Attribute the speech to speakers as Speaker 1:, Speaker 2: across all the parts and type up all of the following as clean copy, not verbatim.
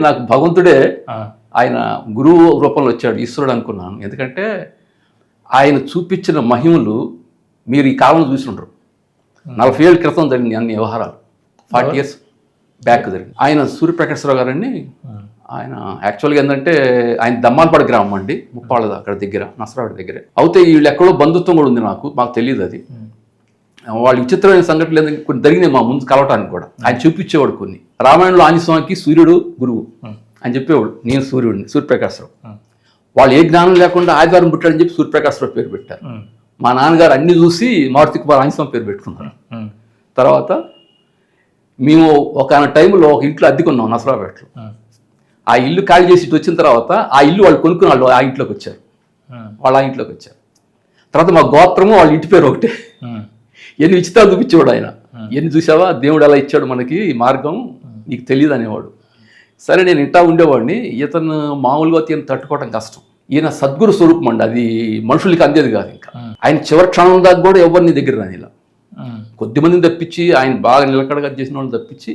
Speaker 1: నాకు భగవంతుడే ఆయన గురువు రూపంలో వచ్చాడు, ఈశ్వరుడు అనుకున్నాను. ఎందుకంటే ఆయన చూపించిన మహిమలు మీరు ఈ కాలంలో చూసి ఉండరు. 40 ఏళ్ళ క్రితం జరిగింది అన్ని వ్యవహారాలు, 40 years బ్యాక్ జరిగింది. ఆయన సూర్యప్రకాశ్రావు గారండి. ఆయన యాక్చువల్గా ఏంటంటే ఆయన దమ్మాలపాడు గ్రామం అండి, ముప్పాళ్ళ అక్కడ దగ్గర, నసరావాడి దగ్గరే. అయితే వీళ్ళు ఎక్కడో బంధుత్వం కూడా ఉంది, మాకు తెలియదు అది. వాళ్ళు విచిత్రమైన సంఘటనలు ఏంటంటే కొన్ని జరిగినాయి మా ముందు కలవటానికి కూడా. ఆయన చూపించేవాడు కొన్ని. రామాయణంలో ఆంజనేయస్వామికి సూర్యుడు గురువు అని చెప్పేవాడు, నేను సూర్యుడిని, సూర్యప్రకాశ్రావు. వాళ్ళు ఏ జ్ఞానం లేకుండా ఆదివారం పుట్టాడని చెప్పి సూర్యప్రకాశ్రావు పేరు పెట్టారు. మా నాన్నగారు అన్ని చూసి మారుతి కుమార్ ఆంజనేయస్వామి పేరు పెట్టుకున్నారు. తర్వాత మేము ఒక టైంలో ఒక ఇంట్లో అద్దెకున్నాం నసరాపేటలో. ఆ ఇల్లు ఖాళీ చేసి ఇటు వచ్చిన తర్వాత ఆ ఇల్లు వాళ్ళు కొనుక్కున్న వాళ్ళు ఆ ఇంట్లోకి వచ్చారు. వాళ్ళు ఆ ఇంట్లోకి వచ్చారు. తర్వాత మా గోత్రము వాళ్ళ ఇంటి పేరు ఒకటే. ఎన్ని విచిత్రాలు చూపించేవాడు ఆయన. ఎన్ని చూసావా, దేవుడు ఎలా ఇచ్చాడు మనకి ఈ మార్గం, నీకు తెలియదు అనేవాడు. సరే నేను ఇంటా ఉండేవాడిని. ఇతను మామూలుగా ఈయన తట్టుకోవడం కష్టం. ఈయన సద్గురు స్వరూపం అండి, అది మనుషులకి అందేది కాదు. ఇంకా ఆయన చివరి క్షణం దాకా కూడా ఎవరిని దగ్గర రాని, ఇలా కొద్దిమందిని తప్పించి, ఆయన బాగా నిలకడగా చేసిన వాళ్ళని తప్పించి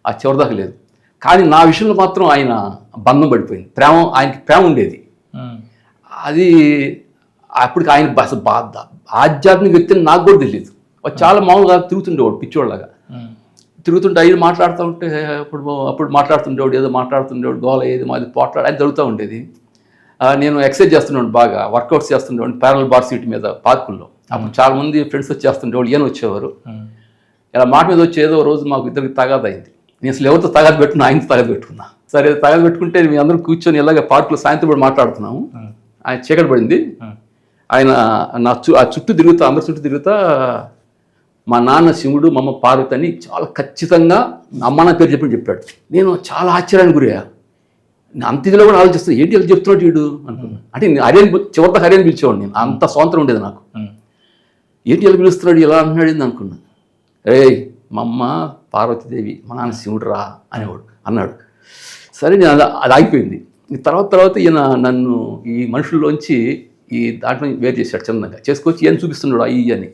Speaker 1: ఆ చివరి దాకా లేదు. కానీ నా విషయంలో మాత్రం ఆయన బంధం పడిపోయింది. ఆయనకి ప్రేమ ఉండేది. అది అప్పటికి ఆయన ఆధ్యాత్మిక వ్యక్తిని నాకు కూడా తెలియదు. చాలా మామూలుగా తిరుగుతుండేవాడు, పిచ్చోళ్ళలాగా తిరుగుతుంటే ఆయన మాట్లాడుతూ ఉంటే అప్పుడు మాట్లాడుతుండేవాడు, ఏదో మాట్లాడుతుండేవాడు, గోల ఏది మాది పోట్లాడు అది జరుగుతూ ఉండేది. నేను ఎక్సర్సైజ్ చేస్తుండేవాడు, బాగా వర్కౌట్స్ చేస్తుండేవాడు ప్యారల్ బార్ సీట్ మీద పార్కుల్లో. అప్పుడు చాలా మంది ఫ్రెండ్స్ వచ్చి చేస్తుండేవాళ్ళు, ఈయన వచ్చేవారు. ఇలా మాట మీద వచ్చి ఏదో రోజు మాకు ఇద్దరికి తగాదు అయింది. నేను అసలు ఎవరితో తగాదు పెట్టుకున్నా, ఆయనతో తగాదు పెట్టుకున్నా. సరే తగాదు పెట్టుకుంటే మీ అందరూ కూర్చొని ఇలాగ పార్కులో సాయంత్రం కూడా మాట్లాడుతున్నాము. ఆయన చీకటి పడింది. ఆయన ఆ చుట్టూ తిరుగుతా, అందరి చుట్టూ తిరుగుతా, మా నాన్న శివుడు, మా అమ్మ పార్వతి అని చాలా ఖచ్చితంగా అమ్మ నా పేరు చెప్పాడు. నేను చాలా ఆశ్చర్యానికి గురయ్యా. అంత ఇదిలో కూడా ఆలోచిస్తాను, ఏంటి ఇలా చెప్తున్నాడు వీడు అనుకున్నా. అంటే చివరితో హరిని పిలిచేవాడు నేను, అంత స్వాతంత్రం ఉండేది నాకు. ఏంటి ఇలా పిలుస్తున్నాడు, ఇలా అంటున్నాడు అనుకున్నా. ఏయ్ మా అమ్మ పార్వతీదేవి, మా నాన్న శివుడు రా అనేవాడు అన్నాడు. సరే నేను అది ఆగిపోయింది. తర్వాత ఈయన నన్ను ఈ మనుషుల్లోంచి ఈ దాంట్లో వేరు చేశాడు, చిన్నగా చేసుకొచ్చి ఏం చూపిస్తున్నాడు అయ్యి అని.